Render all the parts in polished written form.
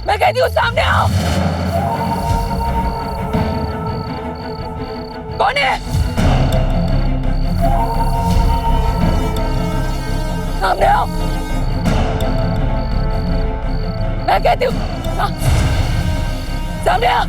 मैं कहती हूँ सामने आओ। कौन है? सामने आओ। मैं कहती हूँ सामने आओ।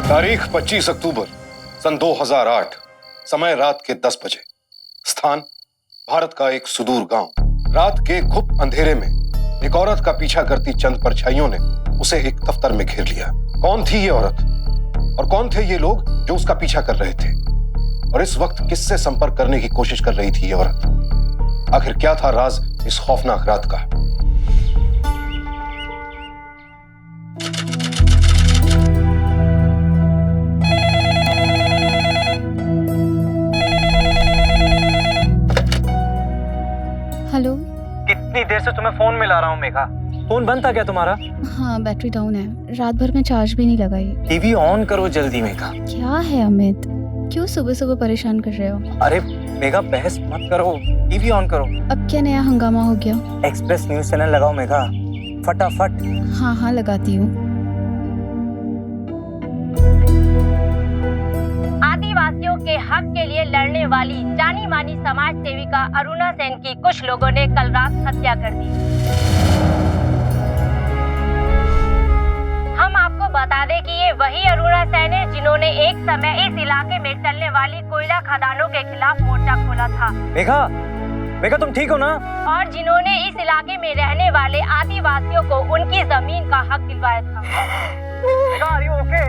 तारीख 25 अक्टूबर सन 2008, समय रात के 10 बजे, स्थान भारत का एक सुदूर गांव। रात के घुप अंधेरे में एक औरत का पीछा करती चंद परछाइयों ने उसे एक दफ्तर में घेर लिया। कौन थी ये औरत और कौन थे ये लोग जो उसका पीछा कर रहे थे, और इस वक्त किससे संपर्क करने की कोशिश कर रही थी ये औरत? आखिर क्या था राज इस खौफनाक रात का? हेलो। कितनी देर से तुम्हें फोन मिला रहा हूँ मेघा, फोन बंद था क्या तुम्हारा? हाँ, बैटरी डाउन है, रात भर में चार्ज भी नहीं लगाई। टीवी ऑन करो जल्दी मेघा। क्या है अमित, क्यों सुबह सुबह परेशान कर रहे हो? अरे मेघा बहस मत करो, टीवी ऑन करो। अब क्या नया हंगामा हो गया? एक्सप्रेस न्यूज चैनल लगाओ मेघा, फटाफट। हाँ हाँ लगाती हूँ। आदिवासियों के हक के लिए लड़ने वाली जानी मानी समाज सेविका अरुणा सेन की कुछ लोगों ने कल रात हत्या कर दी। हम आपको बता दें कि ये वही अरुणा सेन है जिन्होंने एक समय इस इलाके में चलने वाली कोयला खदानों के खिलाफ मोर्चा खोला था। मेघा, मेघा तुम ठीक हो ना? और जिन्होंने इस इलाके में रहने वाले आदिवासियों को उनकी जमीन का हक दिलवाया था। Megha, are you okay?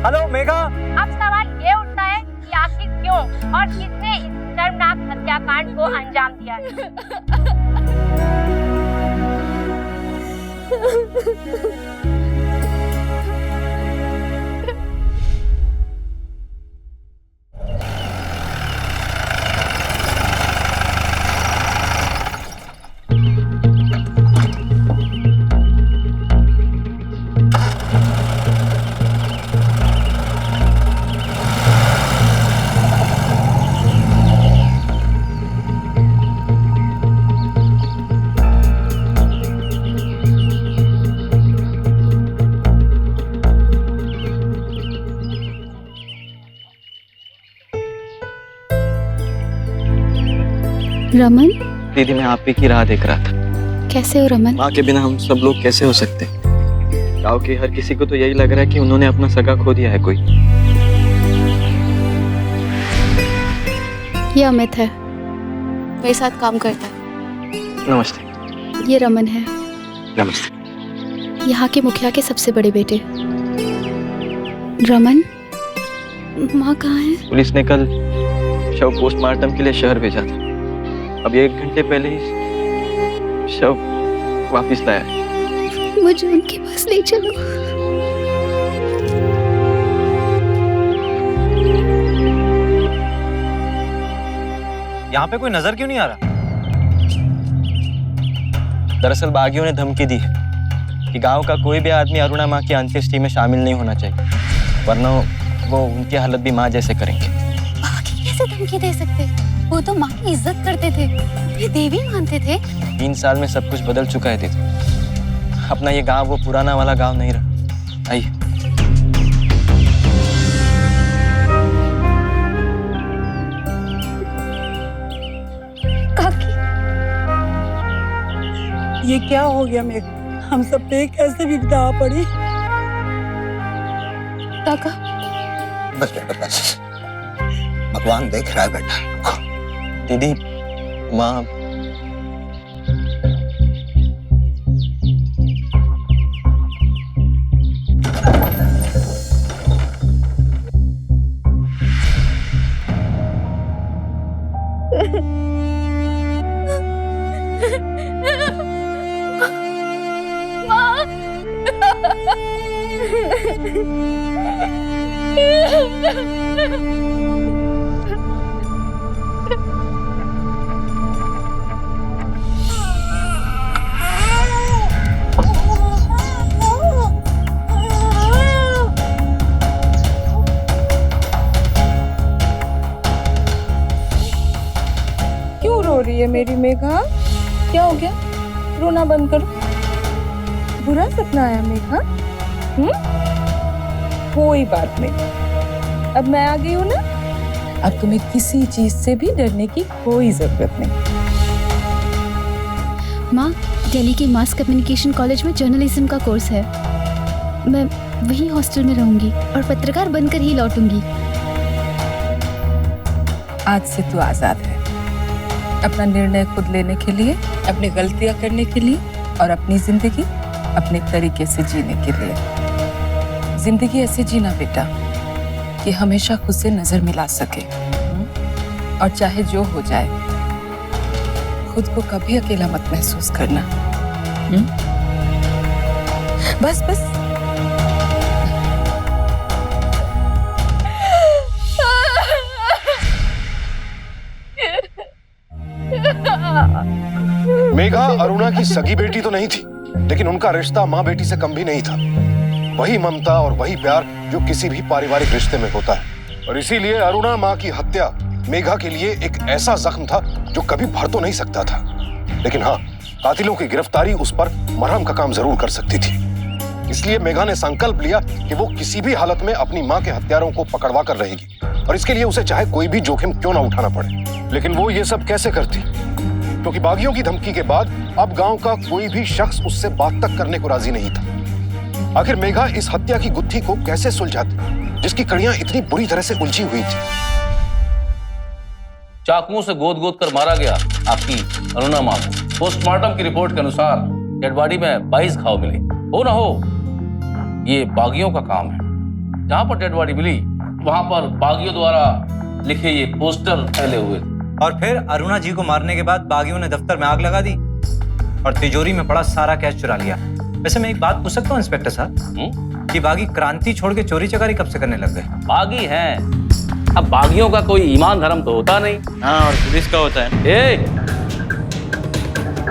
Hello Megha. अब सवाल ये उठता है कि आखिर क्यों और किसने इस शर्मनाक हत्याकांड को अंजाम दिया है? रमन, दीदी मैं आप ही की राह देख रहा था। कैसे हो रमन? माँ के बिना हम सब लोग कैसे हो सकते हैं? गाँव के हर किसी को तो यही लग रहा है कि उन्होंने अपना सगा खो दिया है कोई। ये अमित है, मेरे साथ काम करता है। नमस्ते। ये रमन है, नमस्ते। यहाँ के मुखिया के सबसे बड़े बेटे। रमन, माँ कहाँ है? पुलिस ने कल शव पोस्टमार्टम के लिए शहर भेजा था। अभी 1 घंटे पहले ही शव वापस लाया है। मुझे उनके पास ले चलो। यहाँ पे कोई नजर क्यों नहीं आ रहा? दरअसल बागियों ने धमकी दी है कि गांव का कोई भी आदमी अरुणा माँ की अंत्येष्टि में शामिल नहीं होना चाहिए, वरना वो उनकी हालत भी माँ जैसे करेंगे। बागी कैसे धमकी दे सकते? वो तो माँ की इज्जत करते थे, ये देवी मानते थे। 3 साल में सब कुछ बदल चुका है दीदी। अपना ये गांव वो पुराना वाला गांव नहीं रहा। आइए। ये क्या हो गया मेरे? हम सब पे कैसे विपदा आ पड़ी। काका बस बेटा बस, भगवान देख रहा है बेटा। दीदी माँ क्यों रो रही है मेरी मेघा? क्या हो गया? रोना बंद करो। बुरा सपना आया मेघा? कोई बात नहीं, अब मैं आ गई हूँ ना, अब तुम्हें किसी चीज से भी डरने की कोई जरूरत नहीं। माँ, दिल्ली के मास कम्युनिकेशन कॉलेज में जर्नलिज्म का कोर्स है। मैं वही हॉस्टल में रहूंगी और पत्रकार बनकर ही लौटूंगी। आज से तू आजाद है, अपना निर्णय खुद लेने के लिए, अपनी गलतियां करने के लिए और अपनी जिंदगी अपने तरीके से जीने के लिए। जिंदगी ऐसे जीना बेटा कि हमेशा खुद से नजर मिला सके, और चाहे जो हो जाए खुद को कभी अकेला मत महसूस करना। बस बस। मेघा अरुणा की सगी बेटी तो नहीं थी, लेकिन उनका रिश्ता माँ बेटी से कम भी नहीं था। वही ममता और वही प्यार जो किसी भी पारिवारिक रिश्ते में होता है। और इसीलिए अरुणा माँ की हत्या मेघा के लिए एक ऐसा जख्म था जो कभी भर तो नहीं सकता था, लेकिन हाँ, कातिलों की गिरफ्तारी उस पर मरहम का काम जरूर कर सकती थी। इसलिए मेघा ने संकल्प लिया कि वो किसी भी हालत में अपनी माँ के हत्यारों को पकड़वा कर रहेगी, और इसके लिए उसे चाहे कोई भी जोखिम क्यों ना उठाना पड़े। लेकिन वो ये सब कैसे करती? क्योंकि बागियों की धमकी के बाद अब गांव का कोई भी शख्स उससे बात तक करने को राजी नहीं था। आखिर मेघा इस हत्या की गुत्थी को कैसे सुलझाती, जिसकी कड़ियां इतनी बुरी तरह से उलझी हुई थी? चाकुओं से गोद गोद कर मारा गया आपकी अरुणा मां को। पोस्टमार्टम की रिपोर्ट के अनुसार डेड बॉडी में 22 घाव मिले। हो ना हो, ये बागियों का काम है। जहां पर डेड बॉडी मिली वहां पर बागियों द्वारा लिखे ये पोस्टर फैले हुए थे। और फिर अरुणा जी को मारने के बाद बागियों ने दफ्तर में आग लगा दी और तिजोरी में पड़ा सारा कैश चुरा लिया। वैसे मैं एक बात पूछ सकता हूँ इंस्पेक्टर साहब, कि बागी क्रांति छोड़ के चोरी चकारी कब से करने लग गए? बागी हैं, अब बागियों का कोई ईमान धर्म तो होता नहीं। हाँ, और पुलिस का होता है।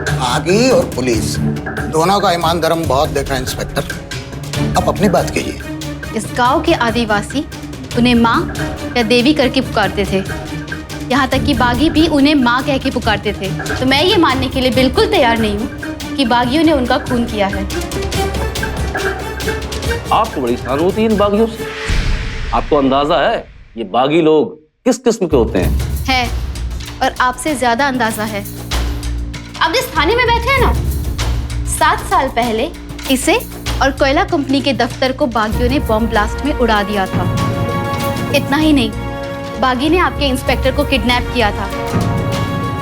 बागी और पुलिस दोनों का ईमान धर्म बहुत देखा है इंस्पेक्टर। अब अपनी बात कहिए। इस गांव के आदिवासी उन्हें माँ या देवी करके पुकारते थे। यहाँ तक कि बागी भी उन्हें माँ कह के पुकारते थे। तो मैं ये मानने के लिए बिल्कुल तैयार नहीं हूँ कि बागियों ने उनका खून किया है। आपको बड़ी सहानुभूति इन बागियों से। आपको अंदाजा है ये बागी लोग किस किस्म के होते हैं? है, और आपसे ज्यादा अंदाजा है। आप जिस थाने में बैठे हैं ना, 7 साल पहले इसे और कोयला कंपनी के दफ्तर को बागियों ने बॉम्ब ब्लास्ट में उड़ा दिया था। इतना ही नहीं, बागी ने आपके इंस्पेक्टर को किडनैप किया था,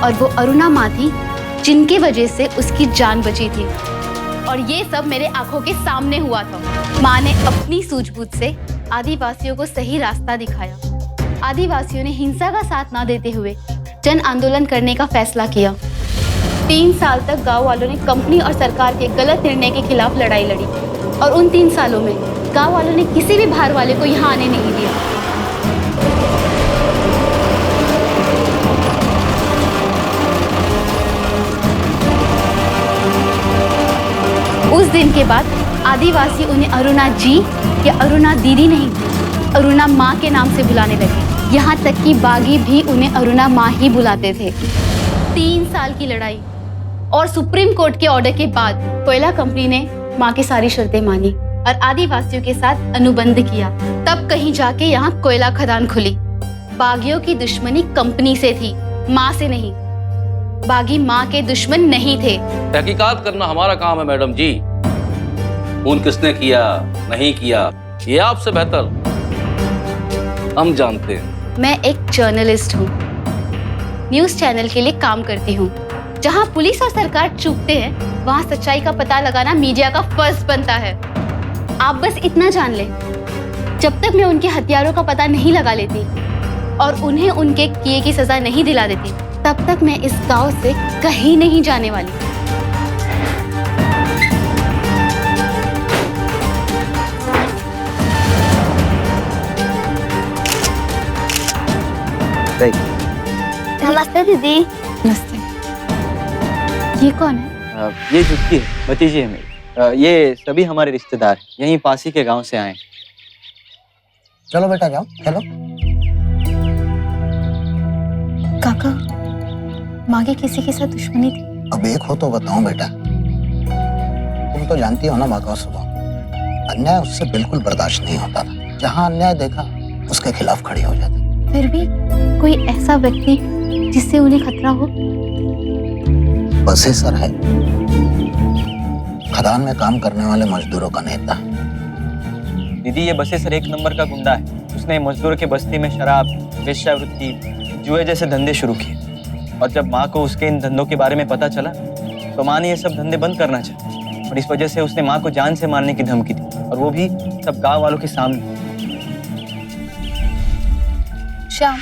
और वो अरुणा माँ थी जिनकी वजह से उसकी जान बची थी। और ये सब मेरे आंखों के सामने हुआ था। माँ ने अपनी सूझबूझ से आदिवासियों को सही रास्ता दिखाया। आदिवासियों ने हिंसा का साथ ना देते हुए जन आंदोलन करने का फैसला किया। 3 साल तक गांव वालों ने कंपनी और सरकार के गलत निर्णय के खिलाफ लड़ाई लड़ी, और उन 3 सालों में गांव वालों ने किसी भी बाहर वाले को यहाँ आने नहीं दिया। उस दिन के बाद आदिवासी उन्हें अरुणा जी या अरुणा दीदी नहीं, अरुणा माँ के नाम से बुलाने लगे। यहाँ तक कि बागी भी उन्हें अरुणा माँ ही बुलाते थे। 3 साल की लड़ाई और सुप्रीम कोर्ट के ऑर्डर के बाद कोयला कंपनी ने माँ की सारी शर्तें मानी और आदिवासियों के साथ अनुबंध किया। तब कहीं जाके यहाँ कोयला खदान खुली। बागियों की दुश्मनी कंपनी से थी, माँ से नहीं। बागी माँ के दुश्मन नहीं थे। तहकीकात करना हमारा काम है मैडम जी। खून किसने किया नहीं किया ये आपसे बेहतर हम जानते हैं। मैं एक जर्नलिस्ट हूँ, न्यूज चैनल के लिए काम करती हूँ। जहाँ पुलिस और सरकार चूकते हैं वहाँ सच्चाई का पता लगाना मीडिया का फर्ज बनता है। आप बस इतना जान लें, जब तक मैं उनके हथियारों का पता नहीं लगा लेती और उन्हें उनके किए की सजा नहीं दिला देती, तब तक मैं इस गांव से कहीं नहीं जाने वाली। नमस्ते दीदी। नमस्ते। ये कौन है? ये जुटकी है, भतीजी है मेरी। ये सभी हमारे रिश्तेदार हैं, यहीं पास ही के गांव से आए हैं। चलो बेटा जाओ चलो। काका, माँ की किसी के साथ दुश्मनी थी? अब एक हो तो बताऊं बेटा, तुम तो जानती हो ना माँ का स्वभाव, अन्याय उससे बिल्कुल बर्दाश्त नहीं होता था। जहाँ अन्याय देखा उसके खिलाफ खड़ी हो जाती। फिर भी कोई ऐसा व्यक्ति जिससे उन्हें खतरा हो? बसेसर है, खदान में काम करने वाले मजदूरों का नेता। दीदी ये बसेसर एक नंबर का गुंडा है। उसने मजदूर के बस्ती में शराब, वेश्यावृत्ति, जुए जैसे धंधे शुरू किए और जब माँ को उसके इन धंधों के बारे में पता चला तो माँ ने ये सब धंधे बंद करना चाहा और इस वजह से उसने माँ को जान से मारने की धमकी दी और वो भी सब गांव वालों के सामने। श्याम,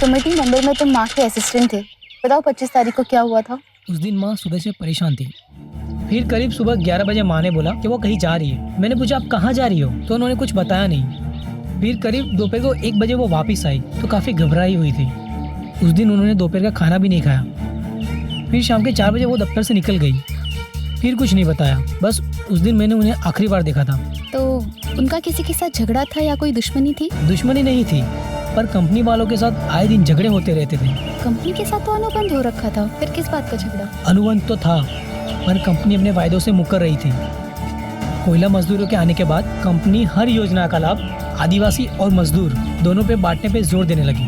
कमेटी नंबर में तुम माँ के असिस्टेंट थे। बताओ 25 तारीख को क्या हुआ था? उस दिन माँ सुबह से परेशान थी। फिर करीब सुबह 11 बजे माँ ने बोला कि वो कहीं जा रही है। मैंने पूछा आप कहाँ जा रही हो, तो उन्होंने कुछ बताया नहीं। फिर करीब दोपहर को 1 बजे वो वापस आई तो काफ़ी घबराई हुई थी। उस दिन उन्होंने दोपहर का खाना भी नहीं खाया। फिर शाम के 4 बजे वो दफ्तर से निकल गई। फिर कुछ नहीं बताया, बस उस दिन मैंने उन्हें आखिरी बार देखा था। तो उनका किसी के साथ झगड़ा था या कोई दुश्मनी थी? दुश्मनी नहीं थी, पर कंपनी वालों के साथ आए दिन झगड़े होते रहते थे। कंपनी के साथ तो अनुबंध हो रखा था, फिर किस बात का झगड़ा? अनुबंध तो था, पर कंपनी अपने वायदों से मुकर रही थी। कोयला मजदूरों के आने के बाद कंपनी हर योजना का लाभ आदिवासी और मजदूर दोनों पे बांटने पे जोर देने लगी।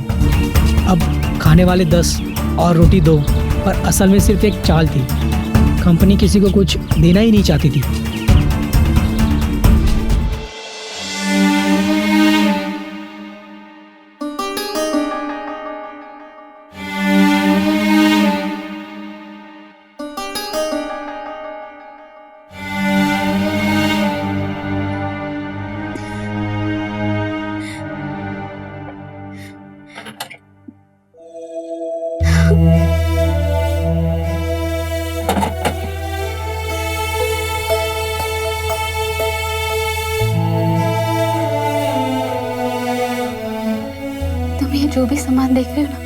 अब खाने वाले 10 और रोटी 2, पर असल में सिर्फ एक चाल थी। कंपनी किसी को कुछ देना ही नहीं चाहती थी। जो भी सामान देख रहे हो ना,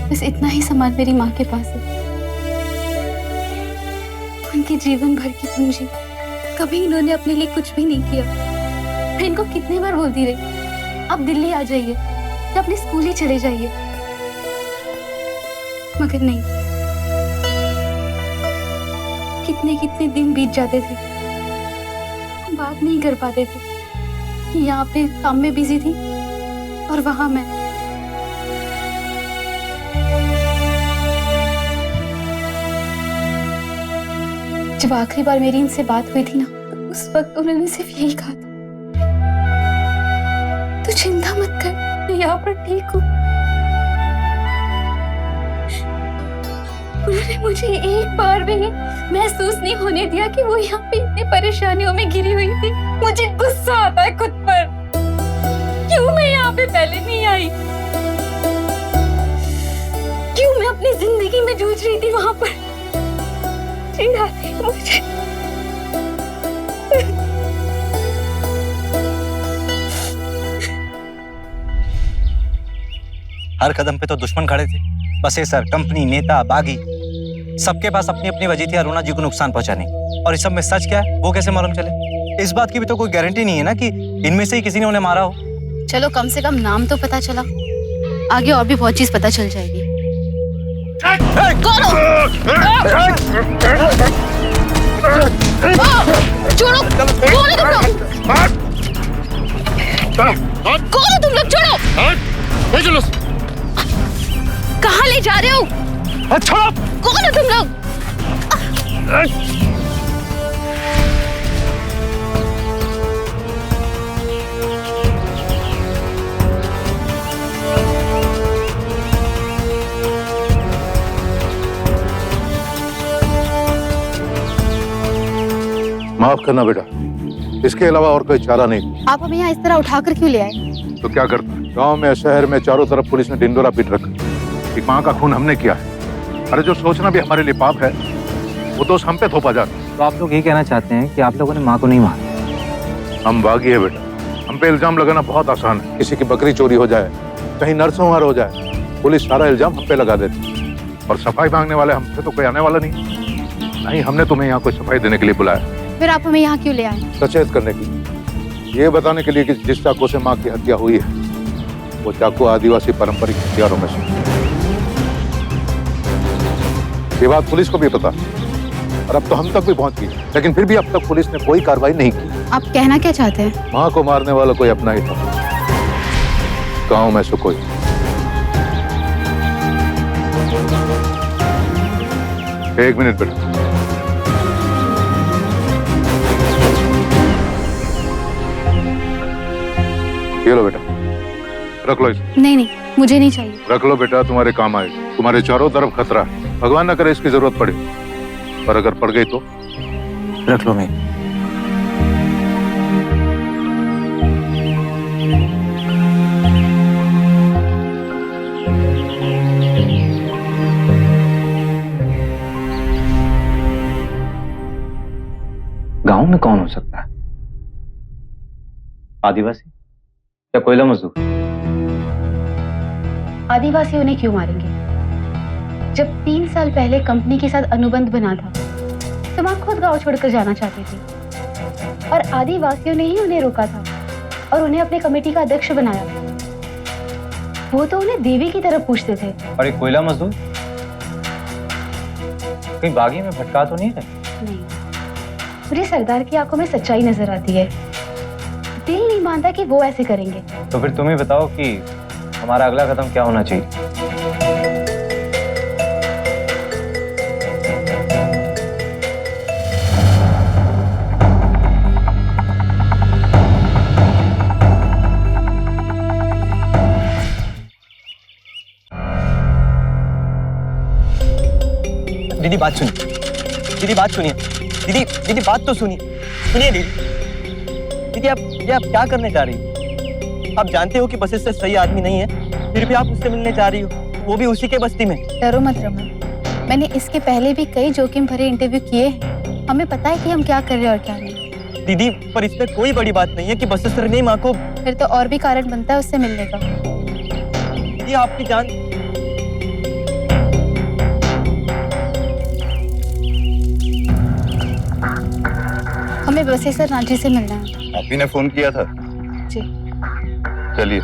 बस इतना ही सामान मेरी माँ के पास है। उनके जीवन भर की पूंजी। कभी इन्होंने अपने लिए कुछ भी नहीं किया। मैं इनको कितनी बार बोलती रही, आप दिल्ली आ जाइए या अपने स्कूल ही चले जाइए, मगर नहीं। कितने कितने दिन बीत जाते थे, हम बात नहीं कर पाते थे। यहाँ पे काम में बिजी थी और वहां मैं। जब आखिरी बार मेरी इनसे बात हुई थी ना, तो उस वक्त उन्होंने सिर्फ यही कहा था, तू चिंता मत कर, मैं यहाँ पर ठीक हूँ। उन्होंने मुझे एक बार भी महसूस नहीं होने दिया कि वो यहाँ पे इतनी परेशानियों में घिरी हुई थी। मुझे गुस्सा आता है खुद पर, क्यों मैं यहाँ पे पहले नहीं आई? क्यों मैं अपनी जिंदगी में जूझ रही थी वहां पर? चिढ़ आती है मुझे। हर कदम पे तो दुश्मन खड़े थे। बसेसर, कंपनी, नेता, बागी, सबके पास अपनी अपनी वजह थी अरुणा जी को नुकसान पहुंचाने। और इस सब में सच क्या है वो कैसे मालूम चले? इस बात की भी तो कोई गारंटी नहीं है ना कि इनमें से ही किसी ने उन्हें मारा हो। चलो कम से कम नाम तो पता चला, आगे और भी बहुत चीज पता चल जाएगी। छोड़ो, कौन है तुम लोग? कौन है तुम लोग? छोड़ो। कहाँ ले जा रहे हो? छोड़ो। कौन है तुम लोग? माफ करना बेटा, इसके अलावा और कोई चारा नहीं। आप हमें यहाँ इस तरह उठाकर क्यों ले आए? तो क्या करता, गांव में शहर में चारों तरफ पुलिस ने ढिंडोरा पीट रखा कि माँ का खून हमने किया है। अरे जो सोचना भी हमारे लिए पाप है, वो दोष हम पे थोपा जाता। तो आप लोग ये कहना चाहते हैं कि आप लोगों ने माँ को नहीं मारा? हम बागी है बेटा, हम पे इल्जाम लगाना बहुत आसान है। किसी की बकरी चोरी हो जाए, कहीं नरसंहार हो जाए, पुलिस सारा इल्जाम हम पे लगा देती। और सफाई मांगने वाले हमसे तो कोई आने वाला नहीं। हमने तुम्हें यहाँ कोई सफाई देने के लिए बुलाया। फिर आप हमें यहाँ क्यों ले आए? सचेत करने के लिए, ये बताने के लिए कि जिस चाकू से माँ की हत्या हुई है, वो चाकू आदिवासी पारंपरिक हथियारों में से। ये बात पुलिस को भी पता और अब तो हम तक भी पहुंच गई, लेकिन फिर भी अब तक पुलिस ने कोई कार्रवाई नहीं की। आप कहना क्या चाहते हैं? माँ को मारने वाला कोई अपना ही था, गांव में से कोई। एक मिनट बेटा, ये लो बेटा, रख लो इसे। नहीं, मुझे नहीं चाहिए। रख लो बेटा, तुम्हारे काम आए। तुम्हारे चारों तरफ खतरा है, भगवान ना करे इसकी जरूरत पड़े, पर अगर पड़ गई तो रख लो मैं। गांव में कौन हो सकता है? आदिवासी या कोयला मजदूर? आदिवासी उन्हें क्यों मारेंगे? जब 3 साल पहले कंपनी के साथ अनुबंध बना था तो माँ खुद गांव छोड़कर जाना चाहती थी और आदिवासियों ने ही उन्हें रोका था और उन्हें अपने कमेटी का अध्यक्ष बनाया। वो तो उन्हें देवी की तरफ पूछते थे। और एक कोयला मजदूर कहीं बागी में भटका तो नहीं रहे? नहीं, मुझे सरदार की आंखों में सच्चाई नजर आती है। दिल नहीं मानता कि वो ऐसे करेंगे। तो फिर तुम ही बताओ कि हमारा अगला कदम क्या होना चाहिए? दीदी बात सुनिए, दीदी बात सुनिए, दीदी बात तो सुनिए, दीदी आप क्या करने जा रही हो? आप जानते हो कि बसेस सही आदमी नहीं है, फिर भी आप उससे मिलने जा रही हो, वो भी उसी के बस्ती में। डरो मत रमन, मैंने इसके पहले भी कई जोखिम भरे इंटरव्यू किए हैं। हमें पता है कि हम क्या कर रहे हैं और क्या नहीं। दीदी पर इसमें कोई बड़ी बात नहीं है कि बसेस सर ने माँ को। फिर तो और भी कारण बनता है उससे मिलने का। दीदी आपकी जान। हमें प्रोफेसर रांची से मिलना है। आप ही ने फोन किया था? जी। चलिए।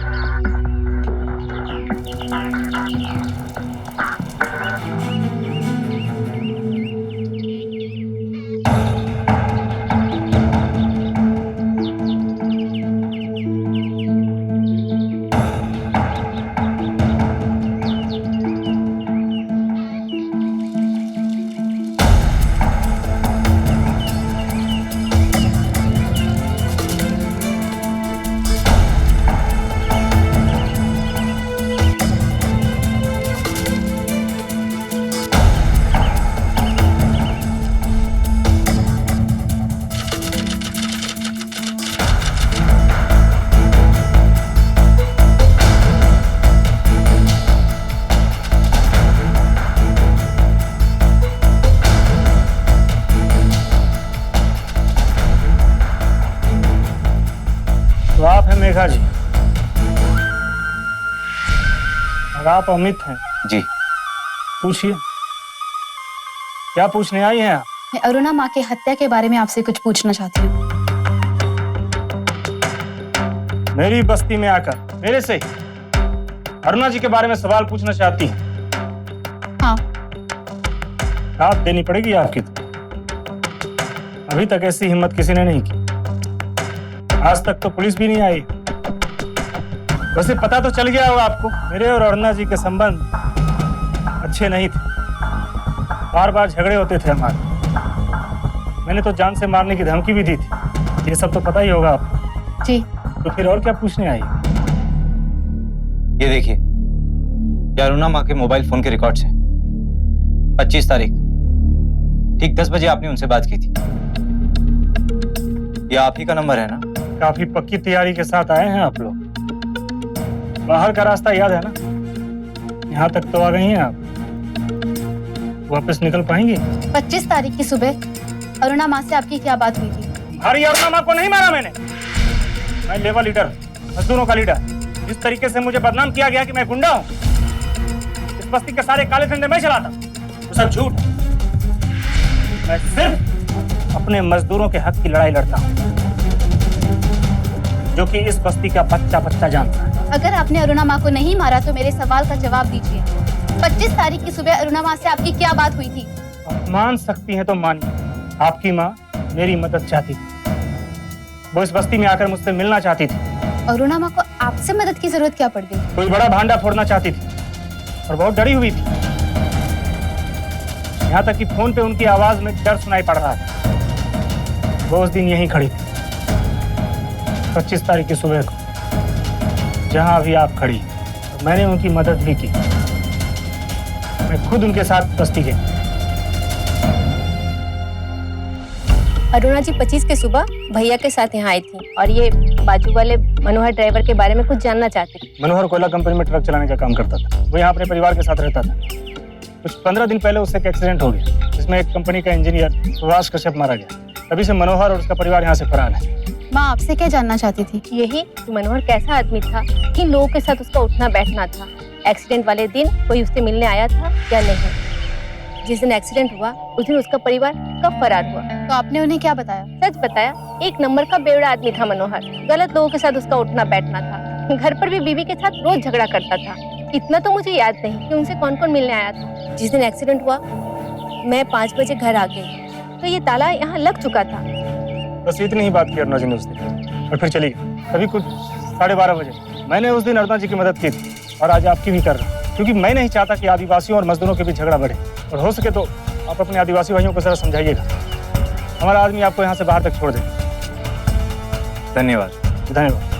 तो आप हैं मेघा जी और आप अमित हैं? जी। पूछिए, क्या पूछने आई हैं आप? मैं अरुणा माँ की हत्या के बारे में आपसे कुछ पूछना चाहती हूँ। मेरी बस्ती में आकर मेरे से अरुणा जी के बारे में सवाल पूछना चाहती हैं? हाँ। रात देनी पड़ेगी आपकी तो। अभी तक ऐसी हिम्मत किसी ने नहीं की। आज तक तो पुलिस भी नहीं आई। वैसे पता तो चल गया होगा आपको, मेरे और अरुणा जी के संबंध अच्छे नहीं थे, बार बार झगड़े होते थे हमारे। मैंने तो जान से मारने की धमकी भी दी थी। ये सब तो पता ही होगा आपको। जी। तो फिर और क्या पूछने आई? ये देखिए, ये अरुणा माँ के मोबाइल फोन के रिकॉर्ड्स हैं। 25 तारीख ठीक 10 बजे आपने उनसे बात की थी। ये आप ही का नंबर है ना? काफी पक्की तैयारी के साथ आए हैं आप लोग। बाहर का रास्ता याद है ना? यहाँ तक तो आ गई हैं आप। वापस निकल पाएंगी? 25 तारीख की सुबह अरुणा माँ से आपकी क्या बात हुई थी? हरी अरुणा माँ को नहीं मारा मैंने। मैं लेबर लीडर, मजदूरों का लीडर। जिस तरीके से मुझे बदनाम किया गया कि मैं गुंडा हूँ, इस बस्ती के सारे काले धंधे मैं चलाता, वो सब झूठ। मैं सिर्फ अपने मजदूरों के हक की लड़ाई लड़ता हूँ, जो कि इस बस्ती का बच्चा बच्चा जानता है। अगर आपने अरुणा माँ को नहीं मारा तो मेरे सवाल का जवाब दीजिए। 25 तारीख की सुबह अरुणा माँ से आपकी क्या बात हुई थी? आप मान सकती हैं तो मानिए, आपकी माँ मेरी मदद चाहती थी। वो इस बस्ती में आकर मुझसे मिलना चाहती थी। अरुणा माँ को आपसे मदद की जरूरत क्या पड़ गई? कोई बड़ा भांडा फोड़ना चाहती थी और बहुत डरी हुई थी। यहाँ तक कि फोन पे उनकी आवाज में डर सुनाई पड़ रहा था। वो उस दिन यहीं खड़ी थी, 25 तारीख की सुबह को, जहां अभी आप खड़ी। तो मैंने उनकी मदद भी की। मैं खुद उनके साथ बस्ती गई। अरुणा जी 25 की सुबह भैया के साथ यहाँ आई थी और ये बाजू वाले मनोहर ड्राइवर के बारे में कुछ जानना चाहती थी। मनोहर कोयला कंपनी में ट्रक चलाने का काम करता था। वो यहाँ अपने परिवार के साथ रहता था। कुछ 15 दिन पहले उससे एक एक्सीडेंट हो गया, जिसमें एक कंपनी का इंजीनियर सुभाष कश्यप मारा गया। तभी से मनोहर और उसका परिवार यहाँ से फरार है। माँ आपसे क्या जानना चाहती थी? यही कि मनोहर कैसा आदमी था, किन लोगों के साथ उसका उठना बैठना था, एक्सीडेंट वाले दिन कोई उससे मिलने आया था या नहीं, जिस दिन एक्सीडेंट हुआ उस दिन उसका परिवार कब फरार हुआ। तो आपने उन्हें क्या बताया? सच बताया। एक नंबर का बेवड़ा आदमी था मनोहर। गलत लोगों के साथ उसका उठना बैठना था। घर पर भी बीवी के साथ रोज झगड़ा करता था। इतना तो मुझे याद नहीं कि उनसे कौन कौन मिलने आया था। जिस दिन एक्सीडेंट हुआ मैं 5 बजे घर आ गई तो ये ताला यहाँ लग चुका था। बस इतनी ही बात की अरुणा जी ने उस दिन, और फिर चली गई। कभी कुछ 12:30 बजे मैंने उस दिन अरुणा जी की मदद की थी और आज आपकी भी कर रहा हूँ, क्योंकि मैं नहीं चाहता कि आदिवासियों और मजदूरों के बीच झगड़ा बढ़े। और हो सके तो आप अपने आदिवासी भाइयों को जरा समझाइएगा। हमारा आदमी आपको यहाँ से बाहर तक छोड़ दे। धन्यवाद। धन्यवाद।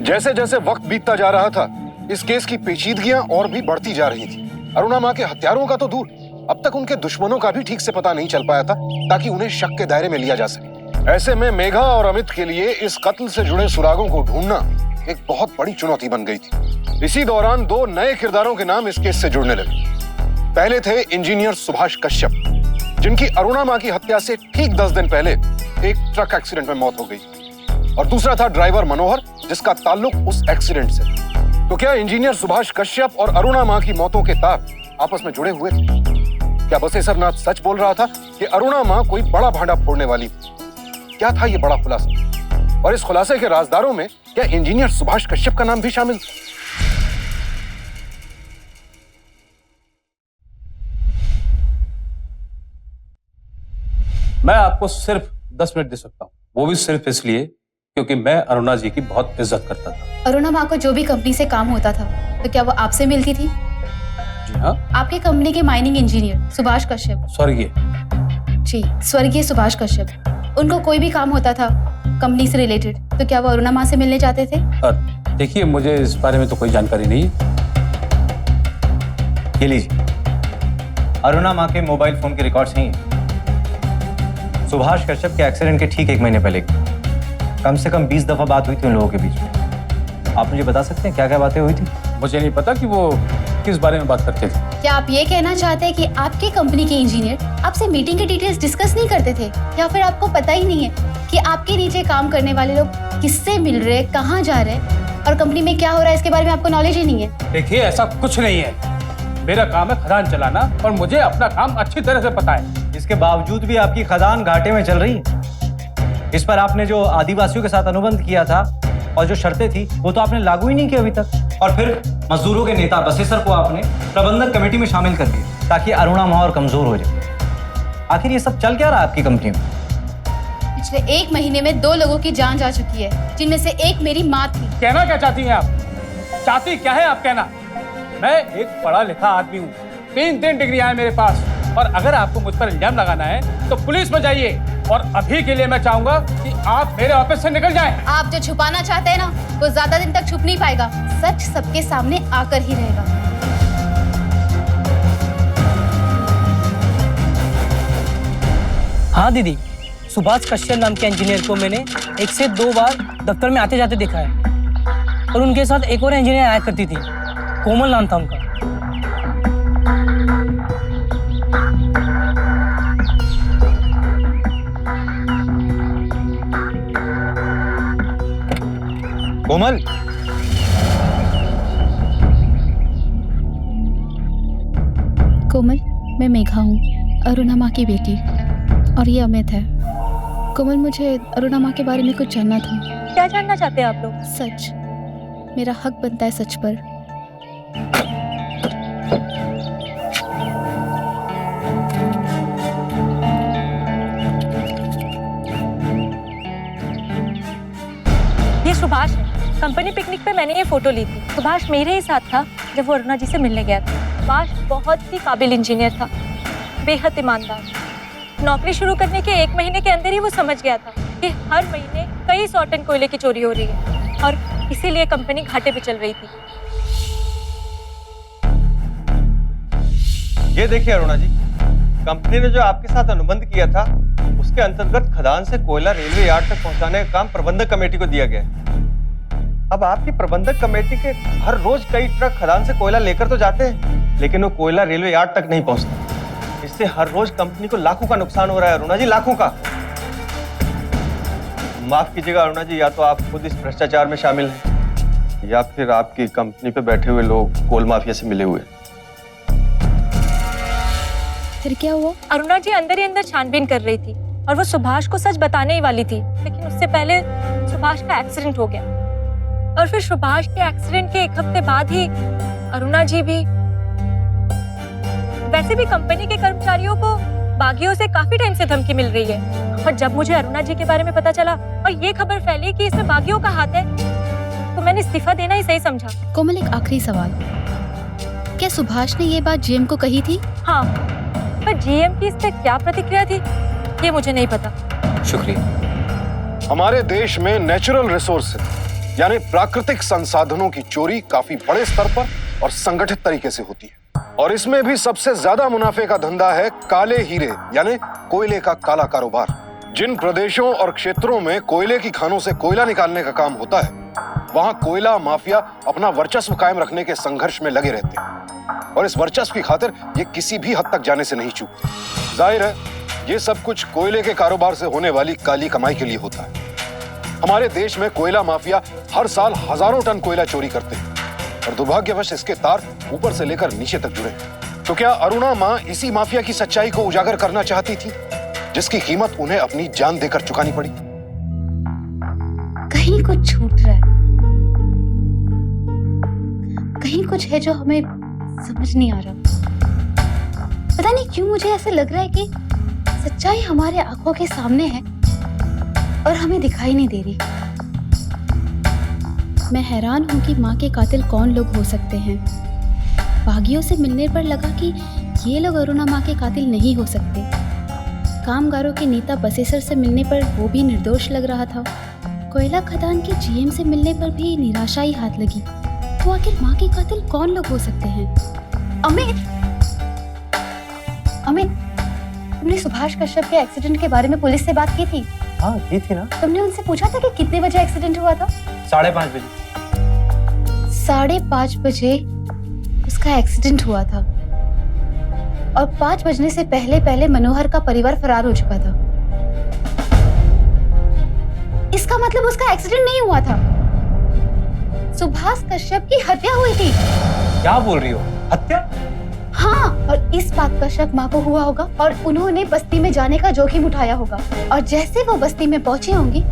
जैसे जैसे वक्त बीतता जा रहा था, इस केस की पेचीदगियां और भी बढ़ती जा रही थी। अरुणा माँ के हत्यारों का तो दूर, अब तक उनके दुश्मनों का भी ठीक से पता नहीं चल पाया था, ताकि उन्हें शक के दायरे में लिया जा सके। ऐसे में मेघा और अमित के लिए इस कत्ल से जुड़े सुरागों को ढूंढना एक बहुत बड़ी चुनौती बन गई थी। इसी दौरान 2 नए किरदारों के नाम इस केस से जुड़ने लगे। पहले थे इंजीनियर सुभाष कश्यप, जिनकी अरुणा माँ की हत्या से ठीक 10 दिन पहले एक ट्रक एक्सीडेंट में मौत हो गई, और दूसरा था ड्राइवर मनोहर, जिसका ताल्लुक उस एक्सीडेंट से। तो क्या इंजीनियर सुभाष कश्यप और अरुणा माँ की मौतों के तार आपस में जुड़े हुए थे? क्या बसेसरनाथ सच बोल रहा था कि अरुणा माँ कोई बड़ा भांडा फोड़ने वाली? क्या था ये बड़ा खुलासा? और इस खुलासे के राजदारों में क्या इंजीनियर सुभाष कश्यप का नाम भी शामिल था? मैं आपको सिर्फ 10 मिनट दे सकता हूँ, वो भी सिर्फ इसलिए क्योंकि मैं अरुणा जी की बहुत इज्जत करता था। अरुणा माँ को जो भी कंपनी से काम होता था तो क्या वो आपसे मिलती थी? जी हाँ। आपकी कंपनी के माइनिंग इंजीनियर सुभाष कश्यप। स्वर्गीय। जी, स्वर्गीय सुभाष कश्यप। उनको कोई भी काम होता था कंपनी से रिलेटेड तो क्या वो अरुणा माँ से मिलने जाते थे? देखिए, मुझे इस बारे में तो कोई जानकारी नहीं है। ये लीजिए, अरुणा माँ के मोबाइल फोन के रिकॉर्ड्स हैं। सुभाष कश्यप के एक्सीडेंट के ठीक 1 महीने पहले कम से कम 20 दफा बात हुई थी उन लोगों के बीच में। आप मुझे बता सकते हैं क्या क्या बातें हुई थी? मुझे नहीं पता कि वो किस बारे में बात करते थे। क्या आप ये कहना चाहते हैं कि आपकी कंपनी के इंजीनियर आपसे मीटिंग के डिटेल्स डिस्कस नहीं करते थे, या फिर आपको पता ही नहीं है कि आपके नीचे काम करने वाले लोग किससे मिल रहे, कहाँ जा रहे और कंपनी में क्या हो रहा है, इसके बारे में आपको नॉलेज ही नहीं है? देखिए, ऐसा कुछ नहीं है। मेरा काम है खदान चलाना और मुझे अपना काम अच्छी तरह से पता है। इसके बावजूद भी आपकी खदान घाटे में चल रही है। इस पर आपने जो आदिवासियों के साथ अनुबंध किया था और जो शर्तें थी वो तो आपने लागू ही नहीं की अभी तक। और फिर मजदूरों के नेता बसेसर को आपने प्रबंधक कमेटी में शामिल कर दिया ताकि अरुणा माँ और कमजोर हो जाए। आखिर ये सब चल क्या रहा है आपकी कंपनी में? पिछले 1 महीने में 2 लोगों की जान जा चुकी है, जिनमें से एक मेरी माँ थी। कहना क्या चाहती हैं आप? चाहती क्या है आप कहना? मैं एक पढ़ा लिखा आदमी हूँ, 3 डिग्रियां हैं मेरे पास, और अगर आपको मुझ पर इल्जाम लगाना है तो पुलिस में जाइए। और अभी के लिए मैं चाहूंगा कि आप मेरे ऑफिस से निकल जाएं। आप जो छुपाना चाहते हैं ना, वो ज्यादा दिन तक छुप नहीं पाएगा। सच सबके सामने आकर ही रहेगा। हाँ दीदी, सुभाष कश्यप नाम के इंजीनियर को मैंने 1 से 2 बार दफ्तर में आते जाते देखा है। और उनके साथ एक और इंजीनियर आया करती थी, कोमल नाम था उनका। कोमल, कोमल, मैं मेघा हूँ, अरुणा माँ की बेटी, और ये अमित है। कोमल, मुझे अरुणा माँ के बारे में कुछ जानना था। क्या जानना चाहते हैं आप लोग? सच, मेरा हक बनता है सच पर। ये सुभाष है। कंपनी पिकनिक पे मैंने ये फोटो ली थी। सुभाष मेरे ही साथ था जब वो अरुणा जी से मिलने गया था। सुभाष बहुत ही काबिल इंजीनियर था, बेहद ईमानदार। नौकरी शुरू करने के 1 महीने के अंदर ही वो समझ गया था कि हर महीने कई 100 टन कोयले की चोरी हो रही है और इसीलिए कंपनी घाटे पे चल रही थी। ये देखिए अरुणा जी, कंपनी ने जो आपके साथ अनुबंध किया था उसके अंतर्गत खदान से कोयला रेलवे यार्ड तक पहुंचाने का काम प्रबंधक कमेटी को दिया गया है। अब आपकी प्रबंधक कमेटी के हर रोज कई ट्रक खदान से कोयला लेकर तो जाते हैं, लेकिन वो कोयला रेलवे यार्ड तक नहीं पहुंचता। इससे हर रोज कंपनी को लाखों का नुकसान हो रहा है अरुणा जी, लाखों का। माफ कीजिएगा अरुणा जी, या तो आप खुद इस भ्रष्टाचार में शामिल हैं या फिर आपकी कंपनी पे बैठे हुए लोग कोल माफिया से मिले हुए। फिर क्या हुआ? अरुणा जी अंदर ही अंदर छानबीन कर रही थी और वो सुभाष को सच बताने ही वाली थी, लेकिन उससे पहले सुभाष का एक्सीडेंट हो गया। और फिर सुभाष के एक्सीडेंट के 1 हफ्ते बाद ही अरुणा जी भी। वैसे भी कंपनी के कर्मचारियों को बागियों से काफी टाइम से धमकी मिल रही है, और जब मुझे अरुणा जी के बारे में पता चला और ये खबर फैली कि इसमें बागियों का हाथ है, तो मैंने इस्तीफा देना ही सही समझा। कोमल, एक आखिरी सवाल, क्या सुभाष ने ये बात जीएम को कही थी? हाँ, पर जीएम की इस पे क्या प्रतिक्रिया थी ये मुझे नहीं पता। शुक्रिया। हमारे देश में नेचुरल रिसोर्सेज यानी प्राकृतिक संसाधनों की चोरी काफी बड़े स्तर पर और संगठित तरीके से होती है, और इसमें भी सबसे ज्यादा मुनाफे का धंधा है काले हीरे यानी कोयले का काला कारोबार। जिन प्रदेशों और क्षेत्रों में कोयले की खानों से कोयला निकालने का काम होता है, वहां कोयला माफिया अपना वर्चस्व कायम रखने के संघर्ष में लगे रहते हैं, और इस वर्चस्व की खातिर ये किसी भी हद तक जाने से नहीं चूकते। जाहिर है ये सब कुछ कोयले के कारोबार से होने वाली काली कमाई के लिए होता है। हमारे देश में कोयला माफिया हर साल हजारों टन कोयला चोरी करते हैं, और दुर्भाग्यवश इसके तार ऊपर से लेकर नीचे तक जुड़े हैं। तो क्या अरुणा माँ इसी माफिया की सच्चाई को उजागर करना चाहती थी, जिसकी कीमत उन्हें अपनी जान देकर चुकानी पड़ी? कहीं कुछ छूट रहा है, कहीं कुछ है जो हमें समझ नहीं आ रहा। पता नहीं क्यों मुझे ऐसे लग रहा है कि सच्चाई हमारे आंखों के सामने है और हमें दिखाई नहीं दे रही। मैं हैरान हूं कि माँ के कातिल कौन लोग हो सकते हैं। बागियों से मिलने पर लगा कि ये लोग अरुणा माँ के कातिल नहीं हो सकते। कामगारों के नेता बसेसर से मिलने पर वो भी निर्दोष लग रहा था। कोयला खदान के जीएम से मिलने पर भी निराशा ही हाथ लगी। तो आखिर माँ के कातिल कौन लोग हो सकते हैं? अमित, तुमने सुभाष कश्यप के एक्सीडेंट के बारे में पुलिस से बात की थी? हाँ की थी ना। तुमने उनसे पूछा था कि कितने बजे एक्सीडेंट हुआ था? 5:30 बजे। 5:30 बजे उसका एक्सीडेंट हुआ था, और 5 बजने से पहले मनोहर का परिवार फरार हो चुका था। इसका मतलब उसका एक्सीडेंट नहीं हुआ था, सुभाष कश्यप की हत्या हुई थी। क्या बोल रही हो? हत्या? हाँ, और इस बात का शक माँ को हुआ होगा और उन्होंने बस्ती में जाने का जोखिम उठाया होगा, और जैसे वो बस्ती में पहुंची होंगी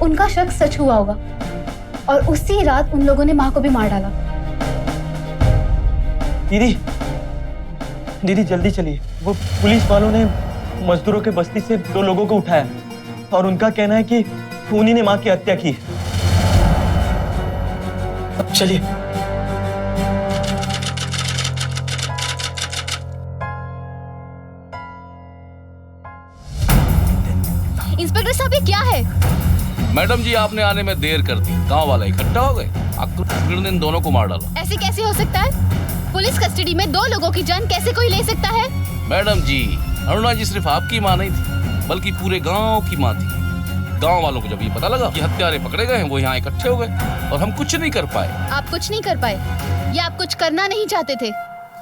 उनका शक सच हुआ होगा, और उसी रात उन लोगों ने माँ को भी मार डाला। दीदी जल्दी चलिए। वो पुलिस वालों ने मजदूरों के बस्ती से 2 लोगों को उठाया और उनका कहना है कि उन्हीं ने माँ की हत्या की। अब चलिए। इंस्पेक्टर साहब, ये क्या है? मैडम जी आपने आने में देर कर दी, गांव वाला इकट्ठा हो गए, आक्रोश ने दोनों को मार डाला। ऐसे कैसे हो सकता है? पुलिस कस्टडी में 2 लोगों की जान कैसे कोई ले सकता है? मैडम जी, अरुणा जी सिर्फ आपकी मां नहीं थी, बल्कि पूरे गांव की मां थी। गांव वालों को जब ये पता लगा कि हत्यारे पकड़े गए हैं, वो यहाँ इकट्ठे हो गए और हम कुछ नहीं कर पाए। आप कुछ नहीं कर पाए या आप कुछ करना नहीं चाहते थे?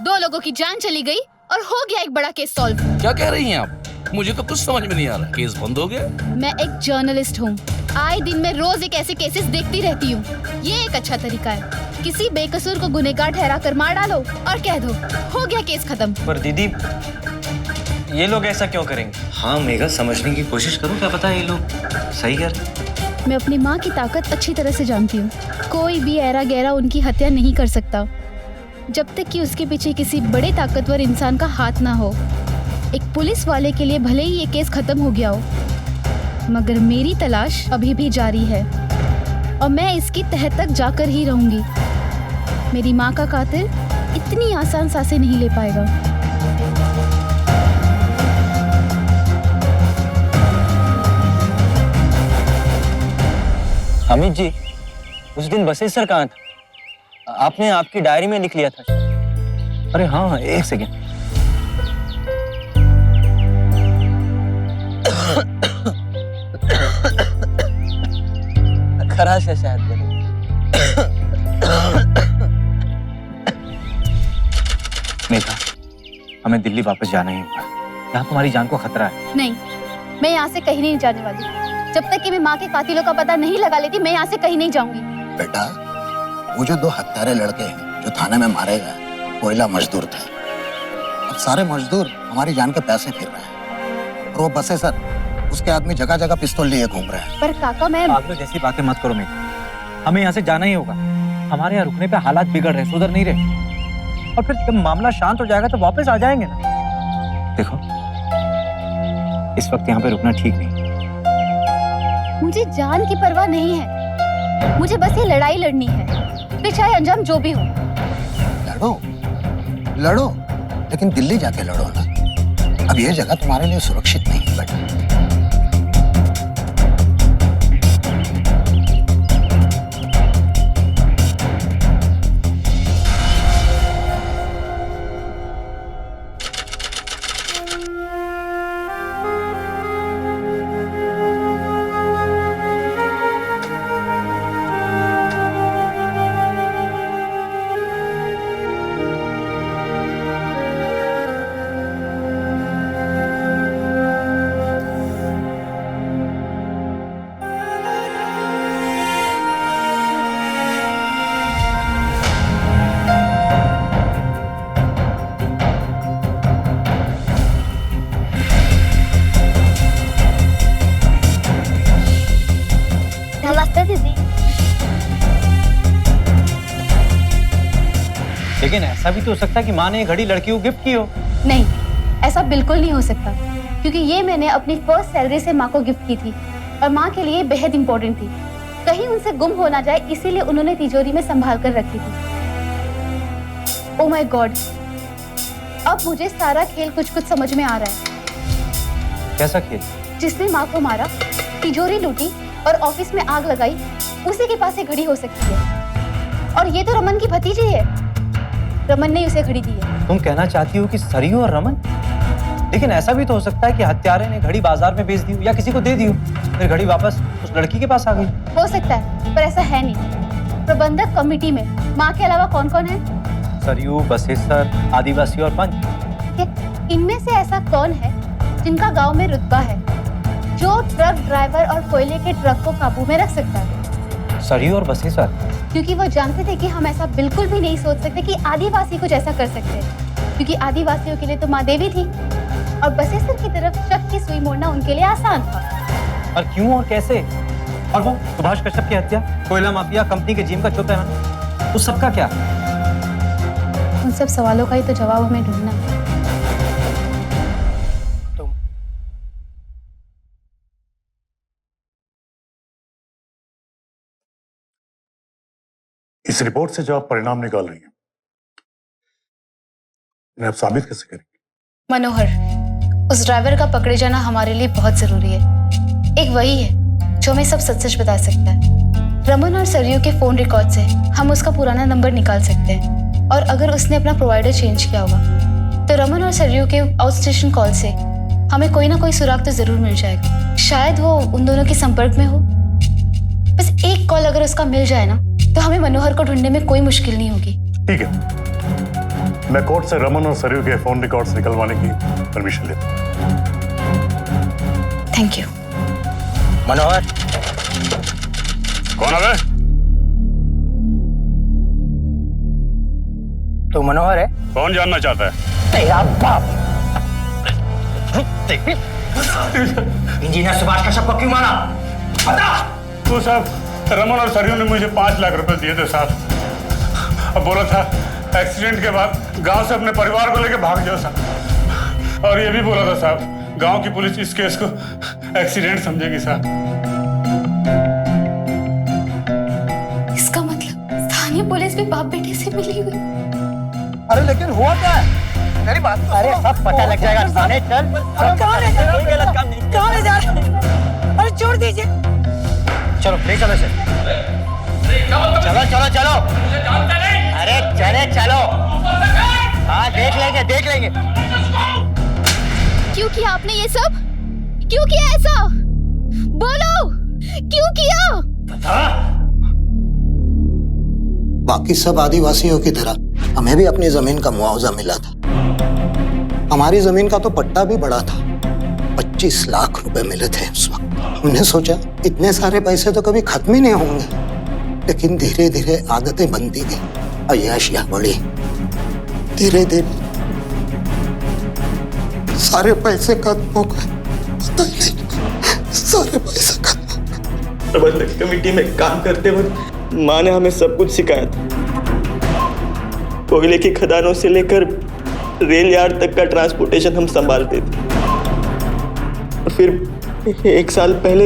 2 लोगों की जान चली गई और हो गया एक बड़ा केस सॉल्व। क्या कह रही हैं आप? मुझे तो कुछ समझ में नहीं आ रहा। केस बंद हो गया? मैं एक जर्नलिस्ट हूँ, आए दिन में रोज एक ऐसे केसेस देखती रहती हूँ। ये एक अच्छा तरीका है, किसी बेकसूर को गुनहगार ठहरा कर मार डालो और कह दो हो गया केस खत्म। पर दीदी ये लोग ऐसा क्यों करेंगे? हाँ मेघा, समझने की कोशिश करो, क्या पता है ये लोग सही कर। मैं अपनी माँ की ताकत अच्छी तरह से जानती हूँ। कोई भी ऐरा गहरा उनकी हत्या नहीं कर सकता जब तक कि उसके पीछे किसी बड़े ताकतवर इंसान का हाथ ना हो। एक पुलिस वाले के लिए भले ही ये केस खत्म हो गया हो, मगर मेरी तलाश अभी भी जारी है और मैं इसकी तह तक जाकर ही रहूंगी। मेरी माँ का कातिल इतनी आसान सांसें नहीं ले पाएगा। अमित जी, उस दिन बसेसर कहाँ था? आपने आपकी डायरी में लिख लिया था। अरे हाँ, एक सेकेंड। खराश है शायद। मेघा, हमें दिल्ली वापस जाना ही होगा। यहाँ तुम्हारी जान को खतरा है। नहीं, मैं यहाँ से कहीं नहीं जाने वाली। जब तक कि मैं माँ के कातिलों का पता नहीं लगा लेती, मैं यहाँ से कहीं नहीं जाऊंगी। बेटा, वो जो 2 हत्यारे लड़के हैं जो थाने में मारे गए, कोयला मजदूर थे। अब सारे मजदूर हमारी जान के पैसे फिर रहे हैं और वो बसेसर, उसके आदमी जगह जगह पिस्तौल लिए घूम रहे हैं। पर काका, मैं पागलों जैसी बातें मत करो मेघा, हमें यहाँ से जाना ही होगा। हमारे यहाँ रुकने पे हालात बिगड़ रहे, सुधर नहीं रहे। और फिर जब मामला शांत हो जाएगा तो वापस आ जाएंगे ना। देखो, इस वक्त यहाँ पे रुकना ठीक नहीं। मुझे जान की परवाह नहीं है, मुझे बस ये लड़ाई लड़नी है, फिर चाहे अंजाम जो भी हो। लड़ो लड़ो, लेकिन दिल्ली जाके लड़ो ना। अब ये जगह तुम्हारे लिए सुरक्षित नहीं है बेटा। नमस्ते दीदी। लेकिन ऐसा भी तो हो सकता है कि माँ ने ये घड़ी लड़की को गिफ्ट की हो। नहीं, ऐसा बिल्कुल नहीं हो सकता, क्योंकि ये मैंने अपनी फर्स्ट सैलरी से माँ को गिफ्ट की थी और माँ के लिए बेहद इंपॉर्टेंट थी। कहीं उनसे गुम हो ना जाए, इसीलिए उन्होंने तिजोरी में संभाल कर रखी थी। ओह माय गॉड, अब मुझे सारा खेल कुछ कुछ समझ में आ रहा है। कैसा खेल? जिसने माँ को मारा, तिजोरी लूटी और ऑफिस में आग लगाई, उसी के पास ये घड़ी हो सकती है। और ये तो रमन की भतीजी है, रमन ने उसे घड़ी दी है। तुम कहना चाहती हो कि सरयू और रमन? लेकिन ऐसा भी तो हो सकता है कि हत्यारे ने घड़ी बाजार में बेच दी हो या किसी को दे दी हो, फिर घड़ी वापस उस लड़की के पास आ गई। हो सकता है, पर ऐसा है नहीं। प्रबंधक कमेटी में माँ के अलावा कौन कौन है? सरयू, बसेसर, आदिवासी और पंच। इनमें से ऐसा कौन है जिनका गांव में रुतबा है, जो ट्रक ड्राइवर और कोयले के ट्रक को काबू में रख सकता है? सरयू और बसेसर, क्योंकि वो जानते थे कि हम ऐसा बिल्कुल भी नहीं सोच सकते कि आदिवासी कुछ ऐसा कर सकते हैं, क्योंकि आदिवासियों के लिए तो माँ देवी थी और बसेसर की तरफ शक की सुई मोड़ना उनके लिए आसान था। और क्यों और कैसे? और वो सुभाष कश्यप की हत्या, कोयला माफिया, कंपनी के जिम का चौथा, उस सबका क्या? उन सब सवालों का ही तो जवाब हमें ढूंढना है। इस रिपोर्ट से जो आप परिणाम निकाल रही हैं, इन्हें आप साबित कैसे करेंगे? मनोहर, उस ड्राइवर का पकड़े जाना हमारे लिए बहुत जरूरी है। एक वही है जो हमें सब सच सच बता सकता है। रमन और सरयू के फोन रिकॉर्ड से हम उसका पुराना नंबर निकाल सकते हैं, और अगर उसने अपना प्रोवाइडर चेंज किया होगा तो रमन और सरयू के आउट स्टेशन कॉल से हमें कोई ना कोई सुराग तो जरूर मिल जाएगा। शायद वो उन दोनों के संपर्क में हो। बस एक कॉल अगर उसका मिल जाए ना, तो हमें मनोहर को ढूंढने में कोई मुश्किल नहीं होगी। ठीक है, मैं कोर्ट से रमन और सरयू के फोन रिकॉर्ड्स निकलवाने की परमिशन लेता हूं। Thank you. मनोहर, कौन है? तू मनोहर है? कौन जानना चाहता है? तेरा बाप। इंजीनियर सुभाष का सबको क्यों मारा? बता। तो साहब, रमन और सरयू ने मुझे 5 लाख रुपए दिए थे साहब। अब बोला था एक्सीडेंट के बाद गांव से अपने परिवार को लेकर भाग जाओ साहब। और ये भी बोला था साहब, गांव की पुलिस इस केस को एक्सीडेंट समझेगी साहब। इसका मतलब स्थानीय पुलिस भी बाप बेटे से मिली हुई। अरे लेकिन हुआ क्या है? मेरी बात तो अरे सब पता लग जाएगा। थाने चल। कहाँ ले जा रहे हैं? अरे छोड़ दीजिए। चलो ले चलो इसे। चलो चलो चलो। अरे चले चलो। हाँ देख लेंगे। क्यों किया आपने ये सब? क्यों किया ऐसा? बोलो, क्यों किया? बाकी सब आदिवासियों की तरह हमें भी अपनी जमीन का मुआवजा मिला था। हमारी जमीन का तो पट्टा भी बड़ा था। 25 लाख रुपए मिले थे उस वक्त। हमने सोचा इतने सारे पैसे तो कभी खत्म ही नहीं होंगे, लेकिन धीरे धीरे आदतें बनती गई, अय्याशियां बढ़ी। धीरे धीरे सारे पैसे खत्म हो गए। पता ही नहीं, सारे पैसे खत्म हो गए। प्रबंधक कमेटी में काम करते वक्त माँ ने हमें सब कुछ सिखाया था। कोयले की खदानों से लेकर रेल यार्ड तक का ट्रांसपोर्टेशन हम संभालते थे। और फिर 1 साल पहले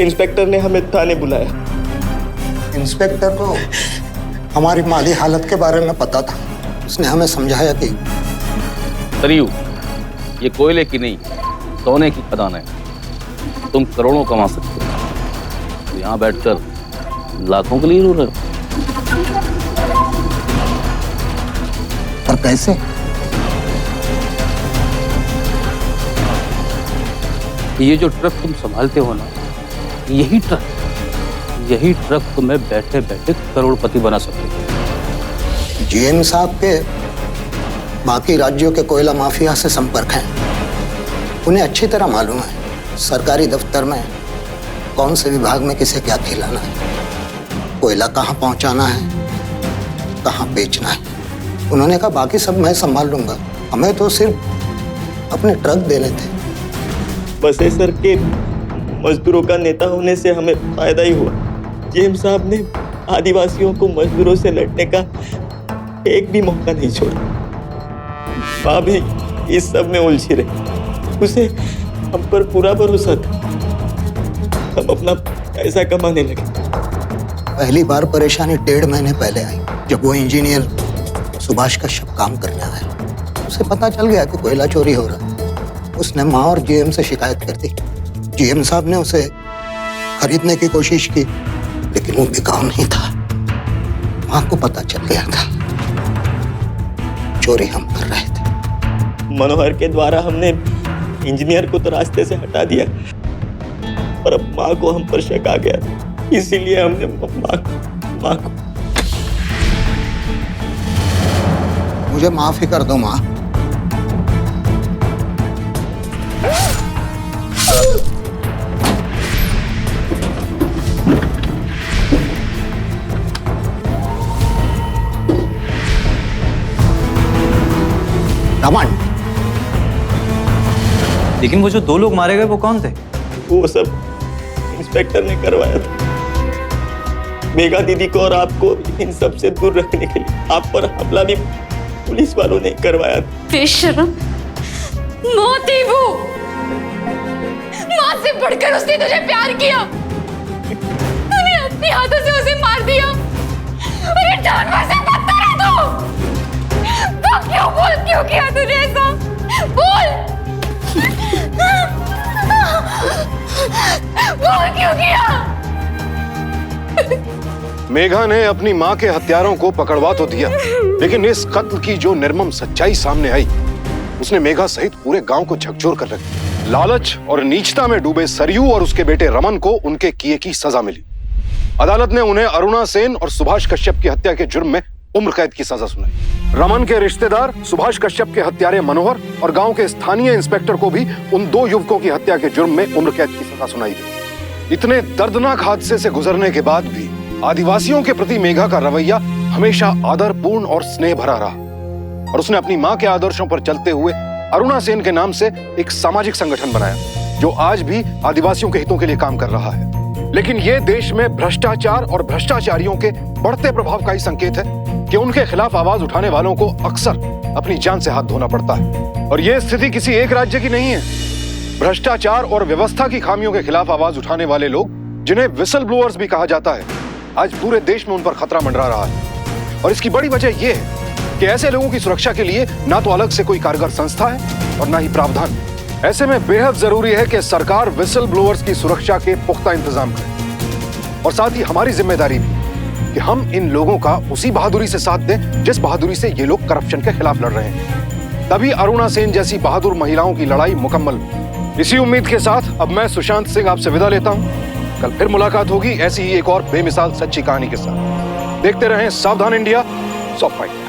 इंस्पेक्टर ने हमें थाने बुलाया। इंस्पेक्टर को हमारी माली हालत के बारे में पता था। उसने हमें समझाया कि सरयू, ये कोयले की नहीं, सोने की खदान है। तुम करोड़ों कमा सकते हो। यहाँ बैठकर लाखों के लिए रो रहे हो। पर कैसे? ये जो ट्रक तुम संभालते हो ना, यही ट्रक तुम्हें बैठे बैठे करोड़पति बना सकते हो। जीएम साहब के बाकी राज्यों के कोयला माफिया से संपर्क है। उन्हें अच्छी तरह मालूम है सरकारी दफ्तर में कौन से विभाग में किसे क्या खिलाना है, कोयला कहाँ पहुंचाना है, कहाँ बेचना है। उन्होंने कहा बाकी सब मैं संभाल लूंगा, हमें तो सिर्फ अपने ट्रक देने थे। बसेसर के मजदूरों का नेता होने से हमें फायदा ही हुआ। जेम साहब ने आदिवासियों को मजदूरों से लड़ने का एक भी मौका नहीं छोड़ा। माँ भी इस सब में उलझी रही। उसे हम पर पूरा भरोसा था। हम अपना पैसा कमाने लगे। पहली बार परेशानी 1.5 महीने पहले आई, जब वो इंजीनियर सुभाष का शव काम करने आया। उसे पता चल गया कि कोयला चोरी हो रहा है। उसने माँ और जीएम से शिकायत कर दी। जीएम साहब ने उसे खरीदने की कोशिश की, लेकिन वो बिकाऊ नहीं था। माँ को पता चल गया था चोरी हम कर रहे थे। मनोहर के द्वारा हमने इंजीनियर को तो रास्ते से हटा दिया, और अब माँ को हम पर शक आ गया। इसीलिए हमने माँ को मुझे माफ ही कर दो माँ। रमन, लेकिन वो जो 2 लोग मारे गए वो कौन थे? वो सब इंस्पेक्टर ने करवाया था। मेघा दीदी को और आपको इन सब से दूर रखने के लिए। आप पर हमला भी पुलिस वालों ने करवाया था। बेशर्म, मौत ही वो। माँ से बढ़कर उसने तुझे प्यार किया। तूने अपने हाथों से उसे मार दिया। अरे जानवर से बदतर है तू। क्यों किया तूने ऐसा? बोल क्यों किया? मेघा ने अपनी माँ के हत्यारों को पकड़वा तो दिया, लेकिन इस कत्ल की जो निर्मम सच्चाई सामने आई उसने मेघा सहित पूरे गांव को झकझोर कर रख दिया। लालच और नीचता में डूबे सरयू और उसके बेटे रमन को उनके किए की सजा मिली। अदालत ने उन्हें अरुणा सेन और सुभाष कश्यप की हत्या के जुर्म में उम्र कैद की सजा सुनाई। रमन के रिश्तेदार सुभाष कश्यप के हत्यारे मनोहर और गांव के स्थानीय इंस्पेक्टर को भी उन 2 युवकों की हत्या के जुर्म में उम्र कैद की सजा सुनाई गई। इतने दर्दनाक हादसे से गुजरने के बाद भी आदिवासियों के प्रति मेघा का रवैया हमेशा आदरपूर्ण और स्नेह भरा रहा और उसने अपनी मां के आदर्शों पर चलते हुए अरुणा सेन के नाम से एक सामाजिक संगठन बनाया जो आज भी आदिवासियों के हितों के लिए काम कर रहा है। लेकिन यह देश में भ्रष्टाचार और भ्रष्टाचारियों के बढ़ते प्रभाव का ही संकेत है कि उनके खिलाफ आवाज उठाने वालों को अक्सर अपनी जान से हाथ धोना पड़ता है। और यह स्थिति किसी एक राज्य की नहीं है। भ्रष्टाचार और व्यवस्था की खामियों के खिलाफ आवाज उठाने वाले लोग, जिन्हें विसल ब्लोअर्स भी कहा जाता है, आज पूरे देश में उन पर खतरा मंडरा रहा है। और इसकी बड़ी वजह यह है कि ऐसे लोगों की सुरक्षा के लिए ना तो अलग से कोई कारगर संस्था है और ना ही प्रावधान। ऐसे में बेहद जरूरी है कि सरकार विसल ब्लोअर्स की सुरक्षा के पुख्ता इंतजाम करे और साथ ही हमारी जिम्मेदारी भी कि हम इन लोगों का उसी बहादुरी से साथ दें जिस बहादुरी से ये लोग करप्शन के खिलाफ लड़ रहे हैं। तभी अरुणा सेन जैसी बहादुर महिलाओं की लड़ाई मुकम्मल हो। इसी उम्मीद के साथ अब मैं सुशांत सिंह आपसे विदा लेता हूं। कल फिर मुलाकात होगी ऐसी ही एक और बेमिसाल सच्ची कहानी के साथ। देखते रहें सावधान इंडिया, सॉफ्ट फाइट।